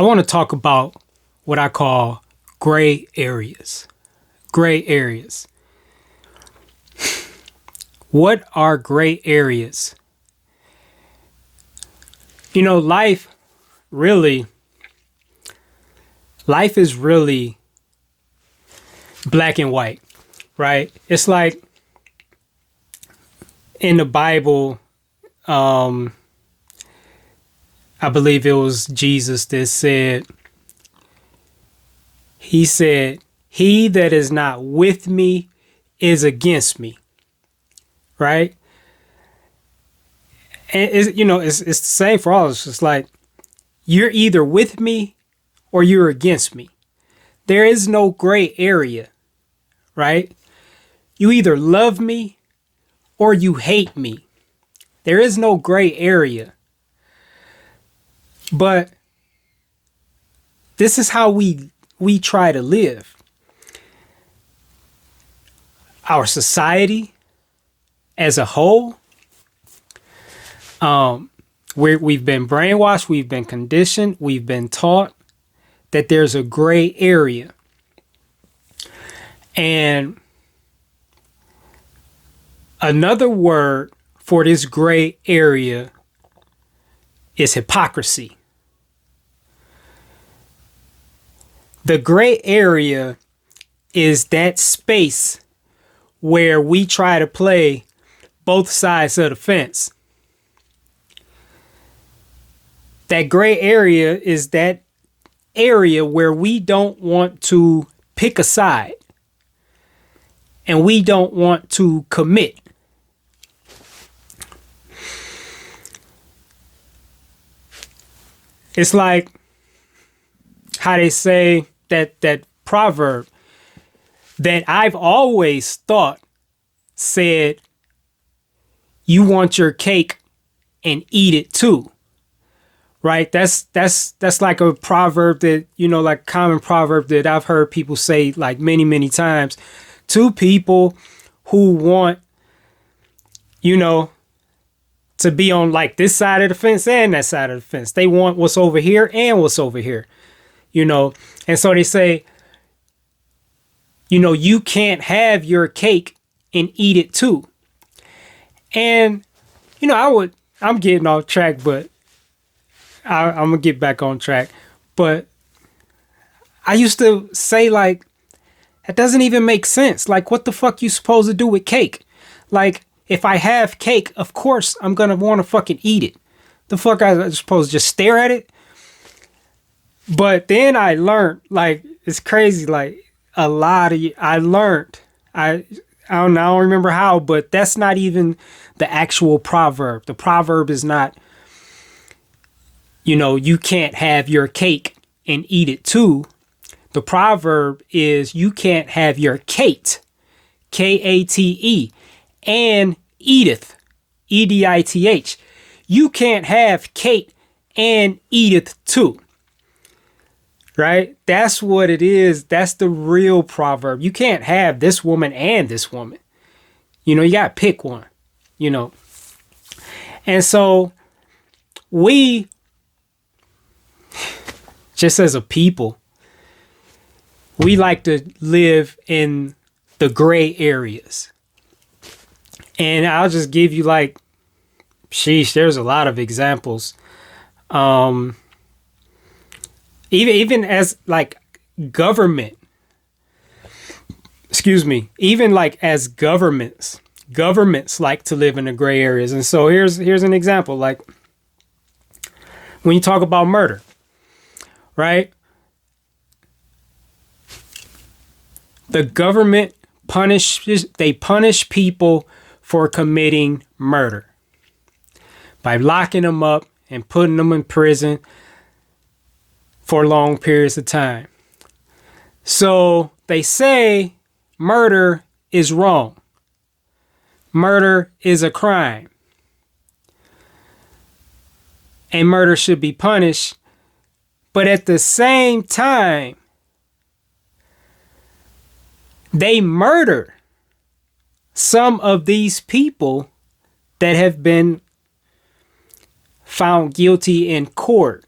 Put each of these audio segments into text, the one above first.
I want to talk about what I call gray areas. Gray areas. What are gray areas? You know, life is really black and white, right? It's like in the Bible, I believe it was Jesus that said, he said, "He that is not with me is against me." Right? And it's the same for all of us. It's like you're either with me or you're against me. There is no gray area, right? You either love me or you hate me. There is no gray area. But this is how we try to live. Our society as a whole, we've been brainwashed, we've been conditioned, we've been taught that there's a gray area. And another word for this gray area is hypocrisy. The gray area is that space where we try to play both sides of the fence. That gray area is that area where we don't want to pick a side and we don't want to commit. It's like how they say that proverb that I've always thought said, "You want your cake and eat it too." Right? That's like a proverb that, like common proverb that I've heard people say like many, many times to people who want, to be on like this side of the fence and that side of the fence. They want what's over here and what's over here, And so they say, you can't have your cake and eat it too. And, I'm getting off track, but I'm going to get back on track. But I used to say, like, that doesn't even make sense. Like, what the fuck you supposed to do with cake? Like, if I have cake, of course I'm going to want to fucking eat it. The fuck I supposed to just stare at it? But then I learned, like, it's crazy, like, I don't remember how, but that's not even the actual proverb. The proverb is not, you can't have your cake and eat it too. The proverb is you can't have your Kate, Kate, and Edith, Edith. You can't have Kate and Edith too. Right? That's what it is. That's the real proverb. You can't have this woman and this woman. You got to pick one, And so we, just as a people, we like to live in the gray areas. And I'll just give you there's a lot of examples. Even as like government, even like as governments like to live in the gray areas. And so here's an example. Like when you talk about murder, right? The government punish people for committing murder by locking them up and putting them in prison for long periods of time. So they say murder is wrong. Murder is a crime. And murder should be punished. But at the same time, they murder some of these people that have been found guilty in court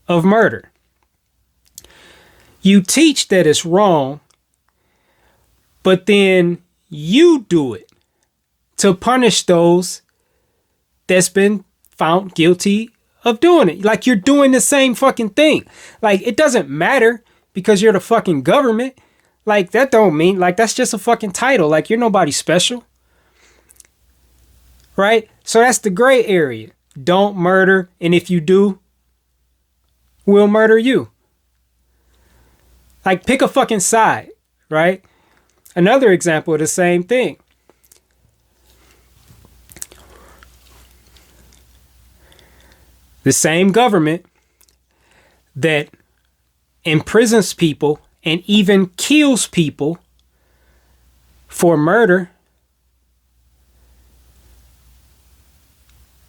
of murder. You teach that it's wrong, but then you do it to punish those that's been found guilty of doing it. Like, you're doing the same fucking thing. Like, it doesn't matter because you're the fucking government. Like, that don't mean, like, that's just a fucking title. Like, you're nobody special. Right? So that's the gray area. Don't murder. And if you do, we'll murder you. Like, pick a fucking side. Right? Another example of the same thing. The same government that imprisons people and even kills people for murder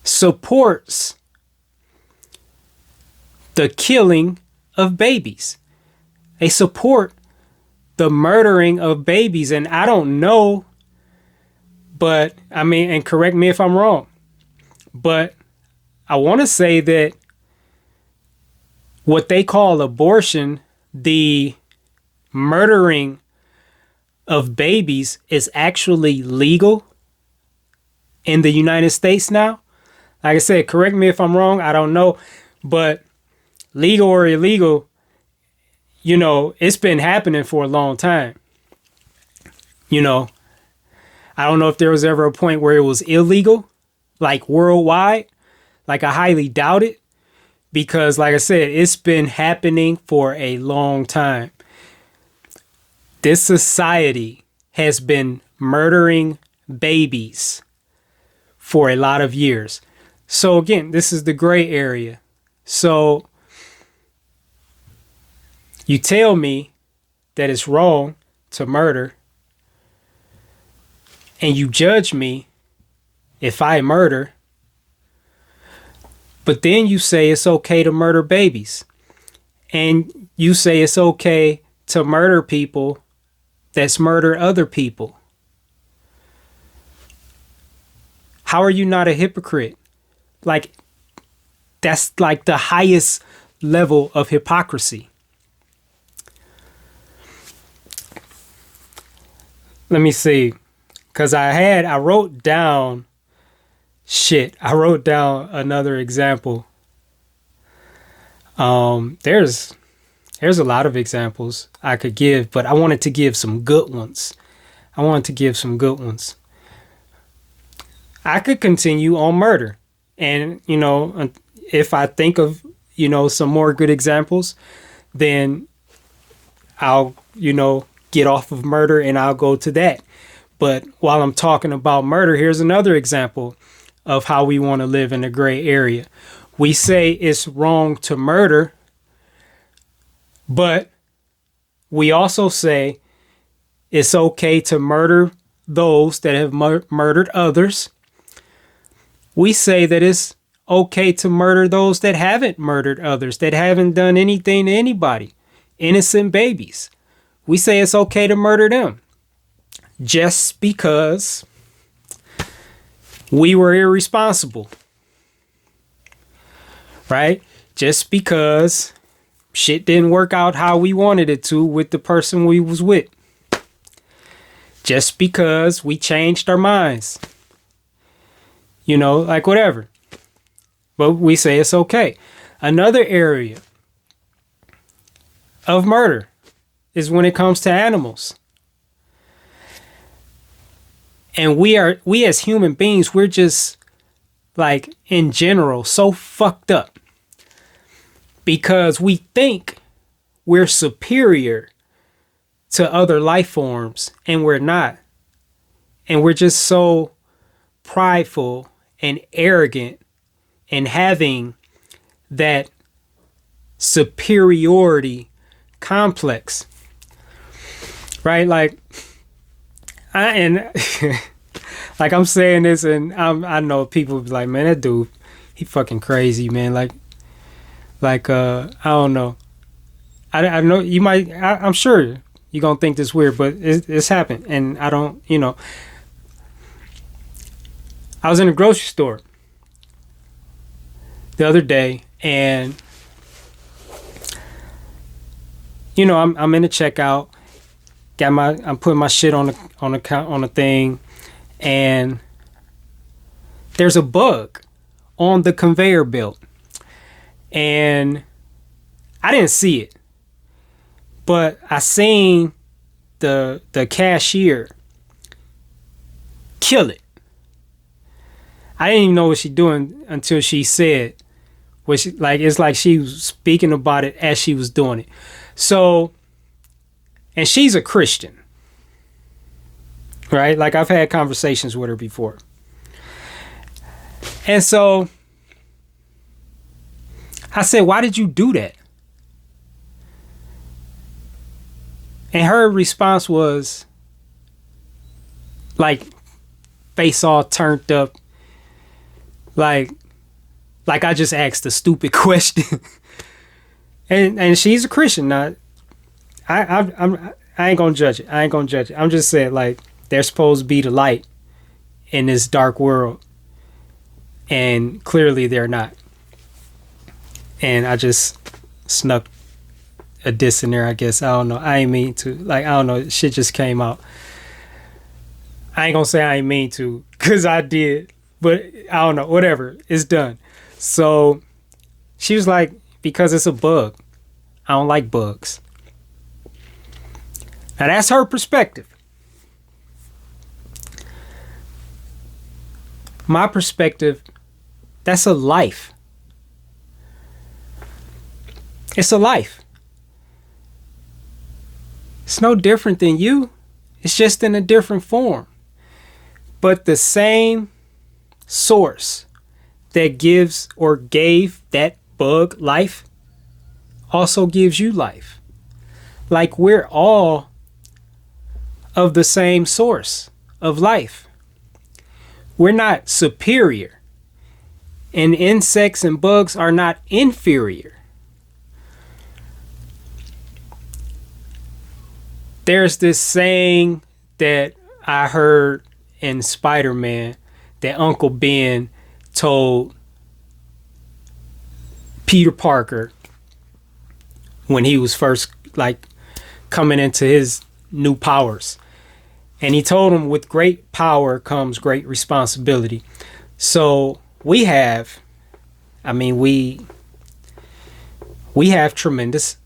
supports the killing of babies. They support the murdering of babies. And I don't know, but I mean, and correct me if I'm wrong, but I want to say that what they call abortion, the murdering of babies, is actually legal in the United States now. Like I said, correct me if I'm wrong. I don't know. But legal or illegal, you know, it's been happening for a long time. You know, I don't know if there was ever a point where it was illegal, like worldwide. Like, I highly doubt it, because like I said, it's been happening for a long time. This society has been murdering babies for a lot of years. So again, this is the gray area. So you tell me that it's wrong to murder, and you judge me if I murder. But then you say it's okay to murder babies. And you say it's okay to murder people that's murder other people. How are you not a hypocrite? Like, that's like the highest level of hypocrisy. Let me see. Because I wrote down I wrote down another example. There's a lot of examples I could give, but I wanted to give some good ones. I could continue on murder. And, you know, if I think of, you know, some more good examples, then I'll, you know, get off of murder and I'll go to that. But while I'm talking about murder, here's another example of how we want to live in a gray area. We say it's wrong to murder, but we also say it's okay to murder those that have murdered others. We say that it's okay to murder those that haven't murdered others, that haven't done anything to anybody, innocent babies. We say it's okay to murder them just because we were irresponsible, right? Just because shit didn't work out how we wanted it to with the person we was with. Just because we changed our minds. You know, like whatever. But we say it's okay. Another area of murder is when it comes to animals. And we as human beings, we're just, like, in general, so fucked up because we think we're superior to other life forms, and we're not. And we're just so prideful and arrogant in having that superiority complex, right? Like, like, I'm saying this, and I know people be like, man, that dude, he fucking crazy, man. Like, I don't know. I know you might, I'm sure you're going to think this weird, but it's happened. And I don't, you know, I was in a grocery store the other day, and I'm in the checkout, I'm putting my shit on the thing, and there's a bug on the conveyor belt, and I didn't see it, but I seen the cashier kill it. I didn't even know what she doing until she said, it's like she was speaking about it as she was doing it. So, and she's a Christian, right? Like, I've had conversations with her before. And so I said, why did you do that? And her response was like, face all turned up, like I just asked a stupid question. and she's a Christian. Now, I ain't gonna judge it. I'm just saying, like, they're supposed to be the light in this dark world, and clearly they're not. And I just snuck a diss in there, I guess. I don't know. I ain't mean to. Like, I don't know. Shit just came out. I ain't gonna say I ain't mean to, because I did. But I don't know. Whatever. It's done. So she was like, because it's a bug. I don't like bugs. Now, that's her perspective. My perspective, that's a life. It's a life. It's no different than you. It's just in a different form. But the same source that gives or gave that bug life also gives you life. Like, we're all of the same source of life. We're not superior. And insects and bugs are not inferior. There's this saying that I heard in Spider-Man that Uncle Ben told Peter Parker when he was first, like, coming into his new powers. And he told him, with great power comes great responsibility. So we have a tremendous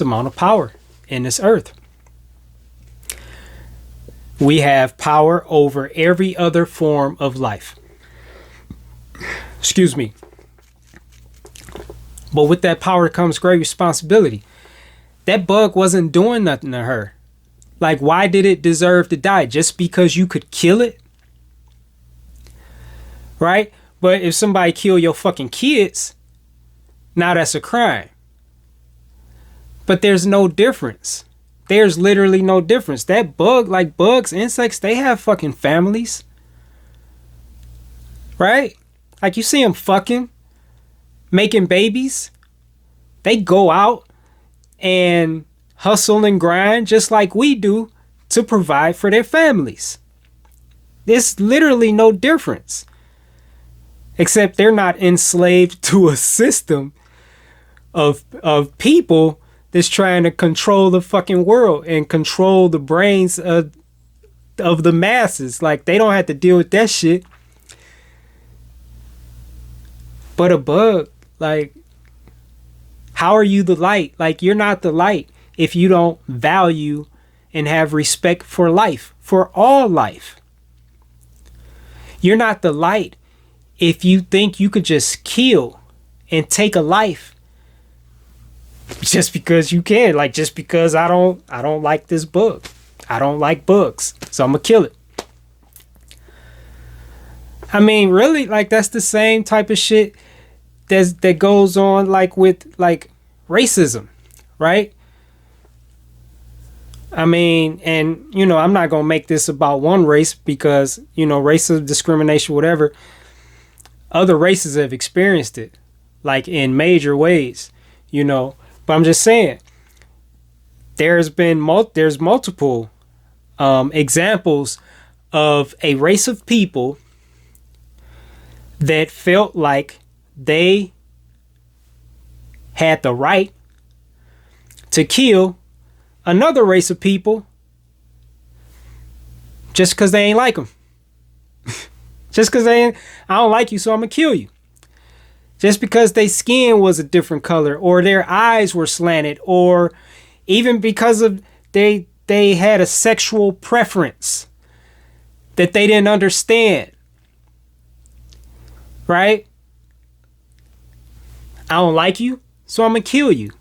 amount of power in this earth. We have power over every other form of life. Excuse me. But with that power comes great responsibility. That bug wasn't doing nothing to her. Like, why did it deserve to die? Just because you could kill it? Right? But if somebody kill your fucking kids, now that's a crime. But there's no difference. There's literally no difference. That bug, like bugs, insects, they have fucking families. Right? Like, you see them fucking, making babies. They go out and hustle and grind just like we do to provide for their families. There's literally no difference. Except they're not enslaved to a system of people that's trying to control the fucking world and control the brains of the masses. Like, they don't have to deal with that shit. But a bug, like, how are you the light? Like, you're not the light if you don't value and have respect for life, for all life. You're not the light if you think you could just kill and take a life just because you can. Like, just because I don't like this bug. I don't like bugs, so I'm gonna kill it. I mean, really, like, that's the same type of shit that goes on, like, with, like, racism, right? I mean, and, you know, I'm not gonna make this about one race because, you know, racism, discrimination, whatever, other races have experienced it, like, in major ways, you know. But I'm just saying, there's multiple examples of a race of people that felt like they had the right to kill another race of people just because they ain't like them. Just because I don't like you, so I'm going to kill you. Just because their skin was a different color, or their eyes were slanted, or even because of they had a sexual preference that they didn't understand. Right? I don't like you, so I'm going to kill you.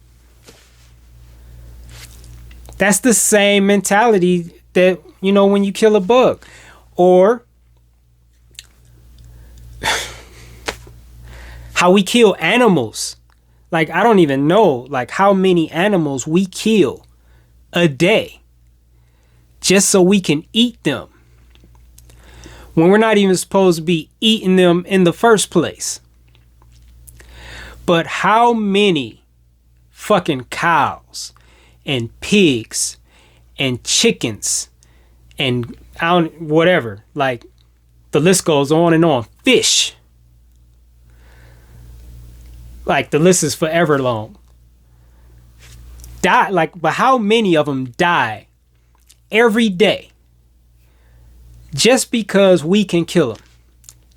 That's the same mentality that, when you kill a bug. Or how we kill animals. Like, I don't even know, like, how many animals we kill a day just so we can eat them, when we're not even supposed to be eating them in the first place. But how many fucking cows and pigs and chickens and whatever, like, the list goes on and on. Fish. Like, the list is forever long. But how many of them die every day just because we can kill them?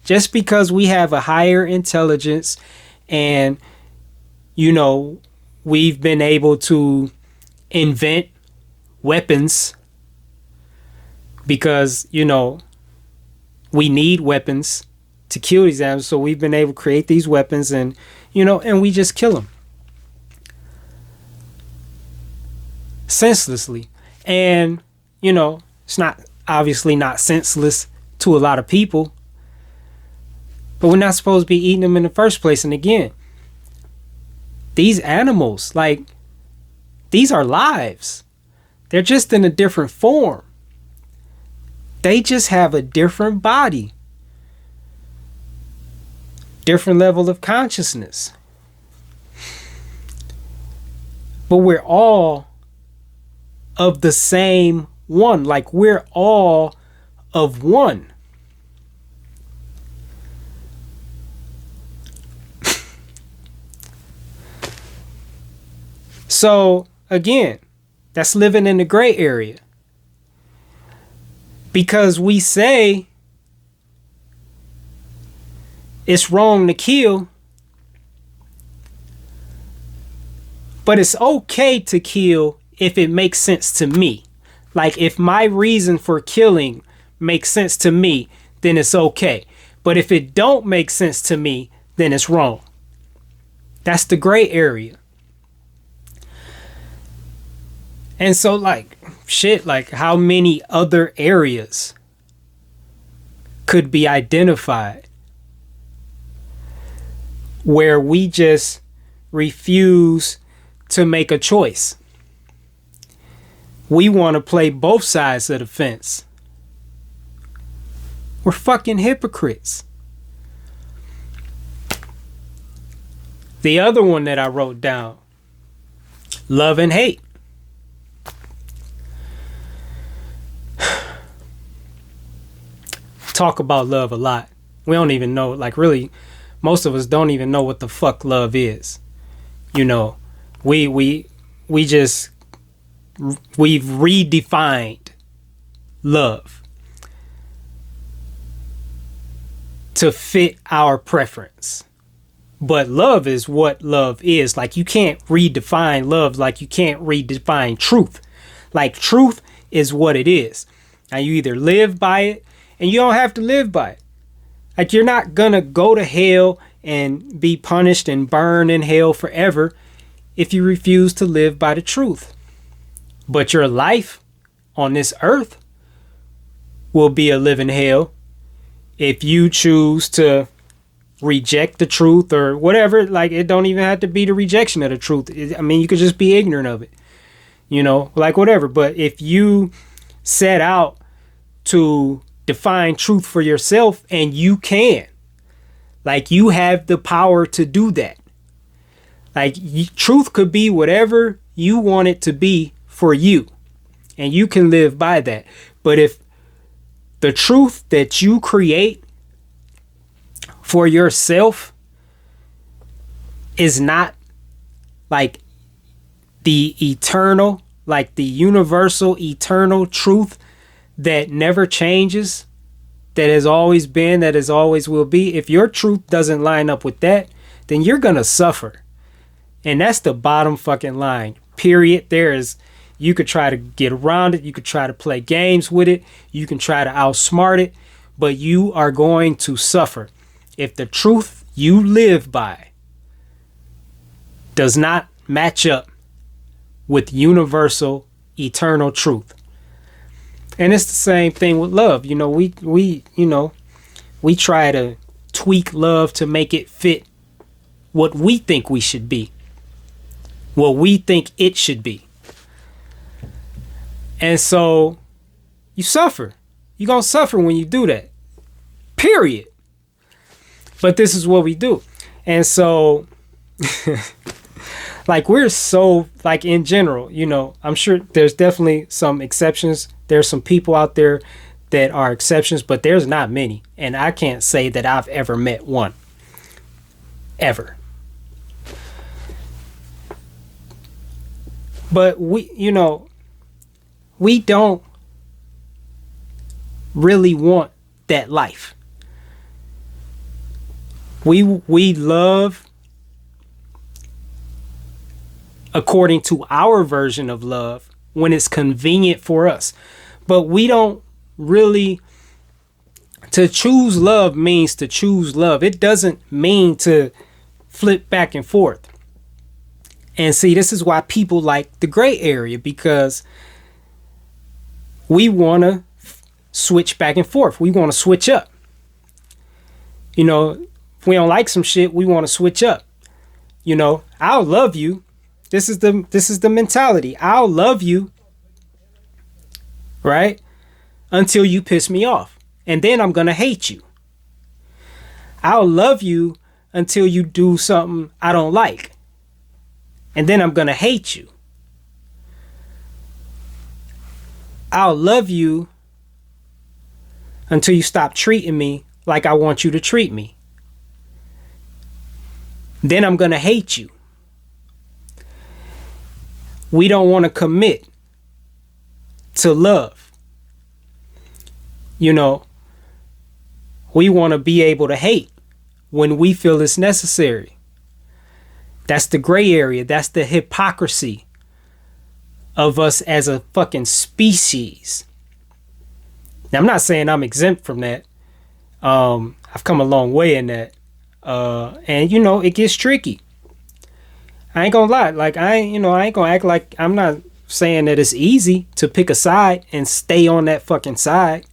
Just because we have a higher intelligence and, we've been able to invent weapons because, we need weapons to kill these animals. So we've been able to create these weapons and, and we just kill them senselessly. And, it's obviously not senseless to a lot of people, but we're not supposed to be eating them in the first place. And again, these animals, like, these are lives. They're just in a different form. They just have a different body, different level of consciousness. But we're all of the same one. Like, we're all of one. So again, that's living in the gray area. Because we say it's wrong to kill, but it's okay to kill if it makes sense to me. Like, if my reason for killing makes sense to me, then it's okay. But if it don't make sense to me, then it's wrong. That's the gray area. And so, like, how many other areas could be identified where we just refuse to make a choice? We want to play both sides of the fence. We're fucking hypocrites. The other one that I wrote down, love and hate. Talk about love a lot. We don't even know, like, really, most of us don't even know what the fuck love is. We've redefined love to fit our preference. But love is what love is. Like, you can't redefine love like you can't redefine truth. Like, truth is what it is. Now, you either live by it, and you don't have to live by it. Like, you're not gonna go to hell and be punished and burn in hell forever if you refuse to live by the truth. But your life on this earth will be a living hell if you choose to reject the truth or whatever. Like, it don't even have to be the rejection of the truth. You could just be ignorant of it, like, whatever. But if you set out to define truth for yourself, and you can, like, you have the power to do that. Like, truth could be whatever you want it to be for you, and you can live by that. But if the truth that you create for yourself is not, like, the eternal, like the universal, eternal truth that never changes, that has always been, that has always will be, if your truth doesn't line up with that, then you're going to suffer. And that's the bottom fucking line, period. You could try to get around it. You could try to play games with it. You can try to outsmart it, but you are going to suffer if the truth you live by does not match up with universal, eternal truth. And it's the same thing with love. We try to tweak love to make it fit what we think we should be, what we think it should be. And so you suffer. You're going to suffer when you do that. Period. But this is what we do. And so, like, we're so, like, in general, I'm sure there's definitely some exceptions. There's some people out there that are exceptions, but there's not many. And I can't say that I've ever met one. Ever. But we don't really want that life. We love according to our version of love when it's convenient for us. But we don't really, to choose love means to choose love. It doesn't mean to flip back and forth. And see, this is why people like the gray area, because we want to switch back and forth. We want to switch up. If we don't like some shit, we want to switch up. I'll love you. This is the mentality. I'll love you, right? Until you piss me off. And then I'm going to hate you. I'll love you until you do something I don't like. And then I'm going to hate you. I'll love you until you stop treating me like I want you to treat me. Then I'm going to hate you. We don't want to commit to love. We want to be able to hate when we feel it's necessary. That's the gray area. That's the hypocrisy of us as a fucking species. Now, I'm not saying I'm exempt from that. I've come a long way in that. And it gets tricky. I ain't gonna lie. Like, I ain't gonna act like, I'm not saying that it's easy to pick a side and stay on that fucking side.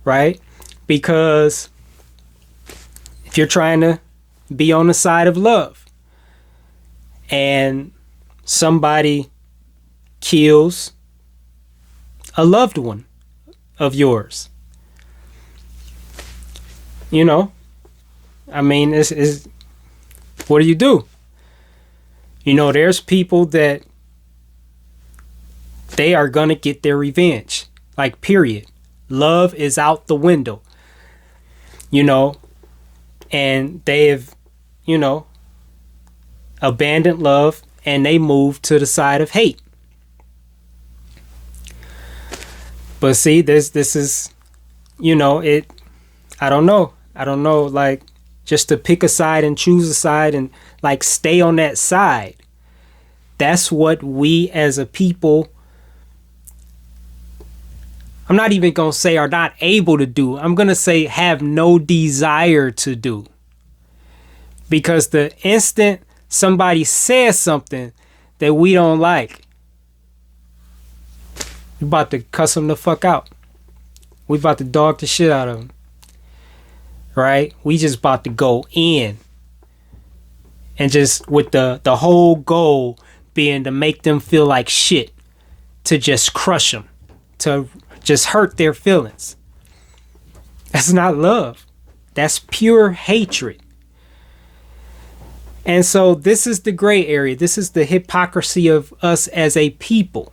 Right? Because if you're trying to be on the side of love and somebody kills a loved one of yours, it's what do you do? There's people that they are gonna get their revenge, like, period. Love is out the window, and they have, abandoned love and they move to the side of hate. But see, this is, I don't know, like, just to pick a side and choose a side and, like, stay on that side. That's what we as a people, I'm not even going to say are not able to do. I'm going to say have no desire to do. Because the instant somebody says something that we don't like, we about to cuss them the fuck out. We about to dog the shit out of them. Right? We just about to go in. And just with the whole goal being to make them feel like shit. To just crush them. To just hurt their feelings. That's not love. That's pure hatred. And so this is the gray area. This is the hypocrisy of us as a people.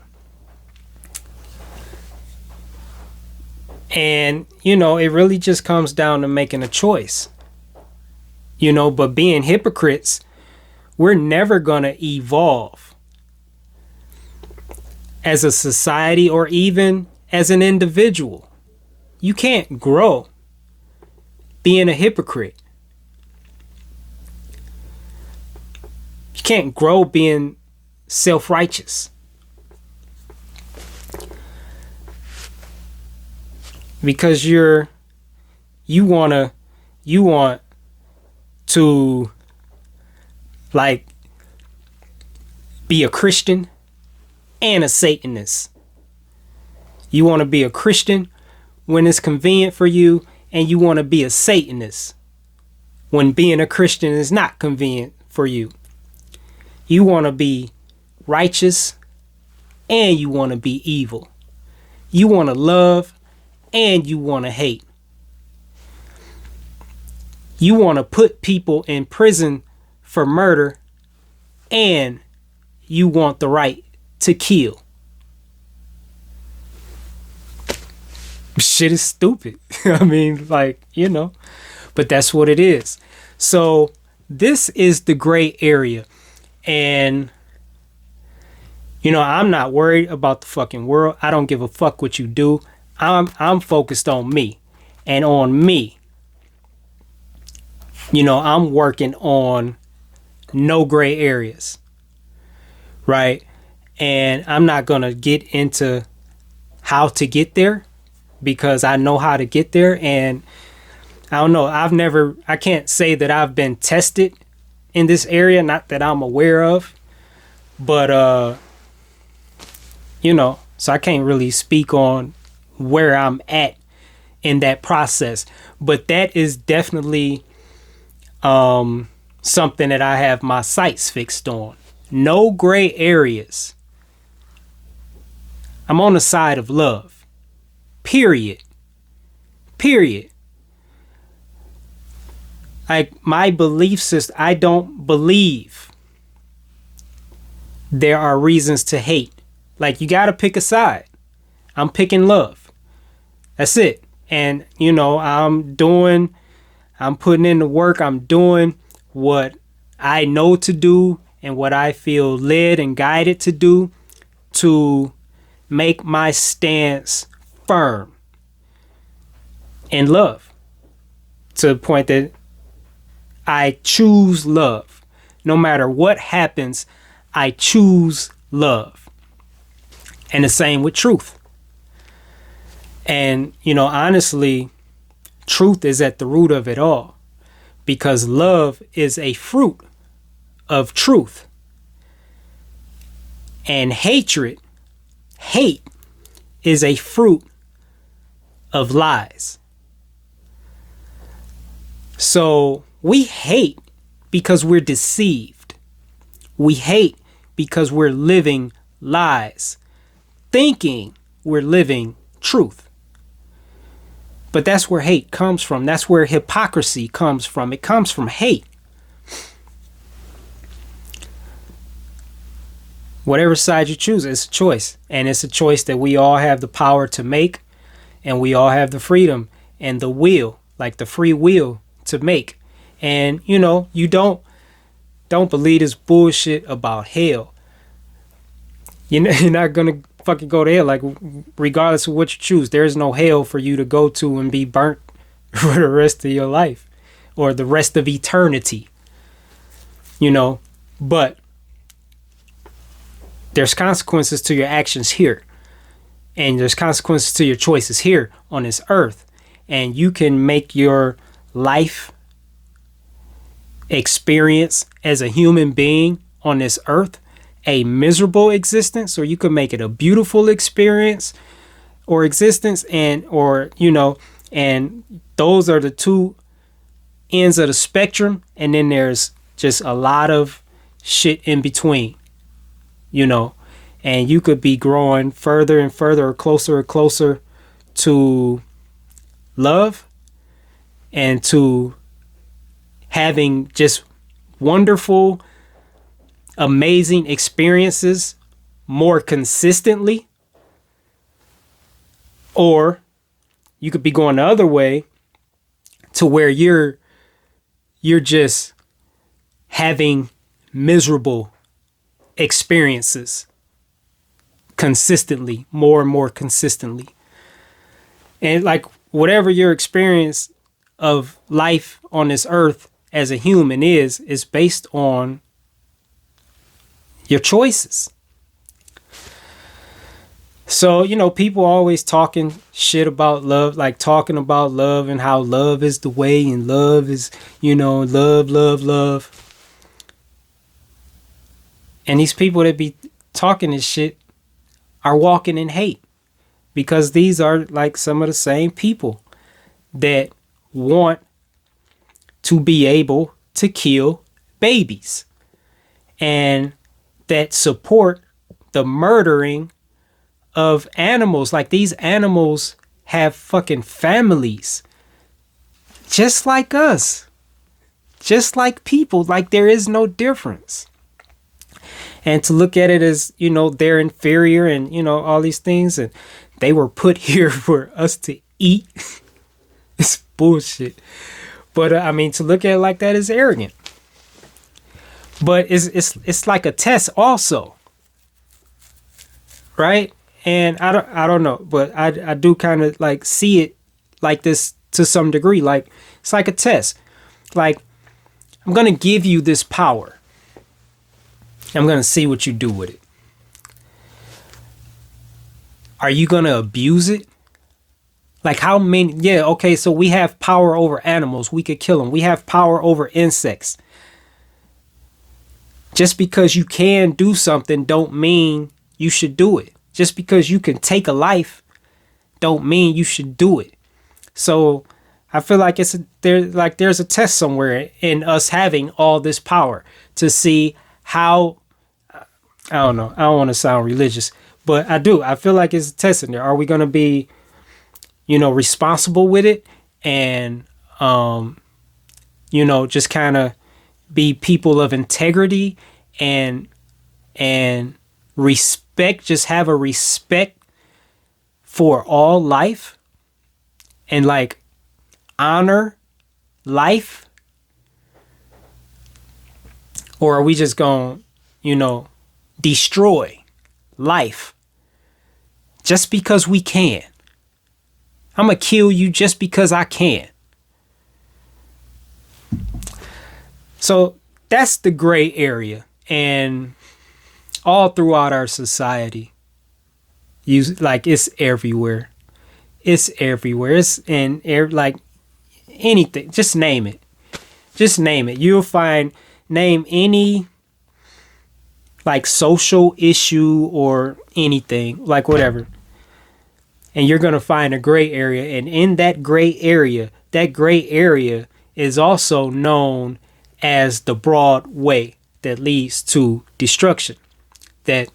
And, it really just comes down to making a choice. But being hypocrites, we're never going to evolve as a society or even as an individual. You can't grow being a hypocrite. You can't grow being self-righteous. Because you want to like be a Christian and a Satanist. You want to be a Christian when it's convenient for you, and you want to be a Satanist when being a Christian is not convenient for you. You want to be righteous and you want to be evil. You want to love and you want to hate. You want to put people in prison for murder and you want the right to kill. Shit is stupid. I mean, like, but that's what it is. So this is the gray area. And, I'm not worried about the fucking world. I don't give a fuck what you do. I'm focused on me and on me. I'm working on no gray areas. Right. And I'm not going to get into how to get there, because I know how to get there. And I don't know, I can't say that I've been tested in this area, not that I'm aware of, but, so I can't really speak on where I'm at in that process, but that is definitely, something that I have my sights fixed on. No gray areas. I'm on the side of love. Period. Like, my belief system, I don't believe there are reasons to hate. Like, you got to pick a side. I'm picking love. That's it. And, I'm putting in the work. I'm doing what I know to do and what I feel led and guided to do to make my stance firm in love, to the point that I choose love. No matter what happens, I choose love. And the same with truth. And, honestly, truth is at the root of it all, because love is a fruit of truth. And hate is a fruit of lies. So we hate because we're deceived. We hate because we're living lies, thinking we're living truth. But that's where hate comes from. That's where hypocrisy comes from. It comes from hate. Whatever side you choose, it's a choice. And it's a choice that we all have the power to make. And we all have the freedom and the will, like the free will to make. And, you don't believe this bullshit about hell. You're not going to fucking go to hell. Like, regardless of what you choose, there's no hell for you to go to and be burnt for the rest of your life or the rest of eternity. But there's consequences to your actions here. And there's consequences to your choices here on this earth. And you can make your life experience as a human being on this earth a miserable existence, or you could make it a beautiful experience or existence. And those are the two ends of the spectrum. And then there's just a lot of shit in between, and you could be growing further and further or closer to love and to having just wonderful, amazing experiences more consistently. Or you could be going the other way to where you're just having miserable experiences consistently, more and more consistently. And like whatever your experience of life on this earth as a human is based on your choices. So, people always talking shit about love, like talking about love and how love is the way and love is, love, love, love. And these people that be talking this shit are walking in hate, because these are like some of the same people that want to be able to kill babies and that support the murdering of animals. Like, these animals have fucking families just like us, just like people. Like, there is no difference. And to look at it as, they're inferior and, all these things, and they were put here for us to eat. It's bullshit. But to look at it like that is arrogant. But it's like a test also, right? And I don't know, but I do kind of like see it like this to some degree. Like, it's like a test. Like, I'm gonna give you this power. I'm gonna see what you do with it. Are you gonna abuse it? Like, how many? Yeah, okay, so we have power over animals. We could kill them. We have power over insects. Just because you can do something don't mean you should do it. Just because you can take a life don't mean you should do it. So I feel like there's a test somewhere in us having all this power to see how, I don't know, I don't want to sound religious, but I do. I feel like it's a test in there. Are we going to be, responsible with it and, just kind of be people of integrity and respect, just have a respect for all life and like honor life? Or are we just going, destroy life just because we can? I'm going to kill you just because I can. So that's the gray area. And all throughout our society, it's everywhere. It's everywhere. It's in like anything. Just name it. Just name it. You'll name any like social issue or anything, like whatever. And you're going to find a gray area. And in that gray area is also known as the broad way that leads to destruction. That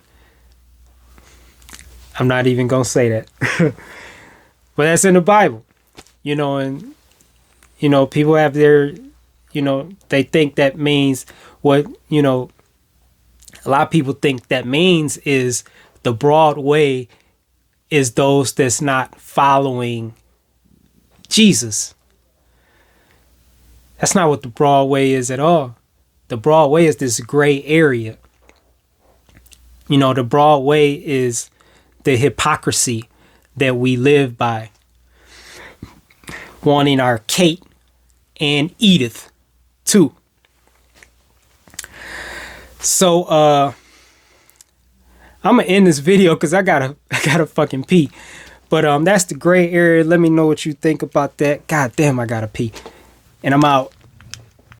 I'm not even going to say that. But that's in the Bible, and, people have their, they think that means what, a lot of people think that means is the broad way is those that's not following Jesus. That's not what the broad way is at all. The broad way is this gray area. The broad way is the hypocrisy that we live by. Wanting our cake and eateth too. So I'm gonna end this video because I gotta fucking pee. But that's the gray area. Let me know what you think about that. God damn, I gotta pee. And I'm out.